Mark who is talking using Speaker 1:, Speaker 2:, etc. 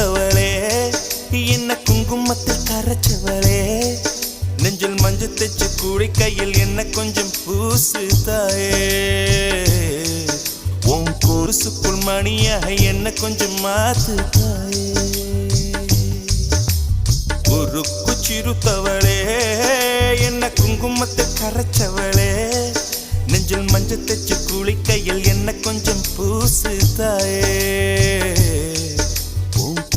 Speaker 1: சிறுத்தவளே என்ன குங்குமத்தில் கரைச்சவளே நெஞ்சில் மஞ்சள் தைச்சு கூடி கையில் என்ன கொஞ்சம் பூசு தாயே உன் கொலுசுக்குள் மணியாக என்ன கொஞ்சம் மாத்து தாயே உருக்கு சிறுத்தவளே என்ன குங்குமத்தை கரைச்சவளே நெஞ்சில் மஞ்சள் தைச்சு கூலி கையில் என்ன கொஞ்சம் பூசு தாயே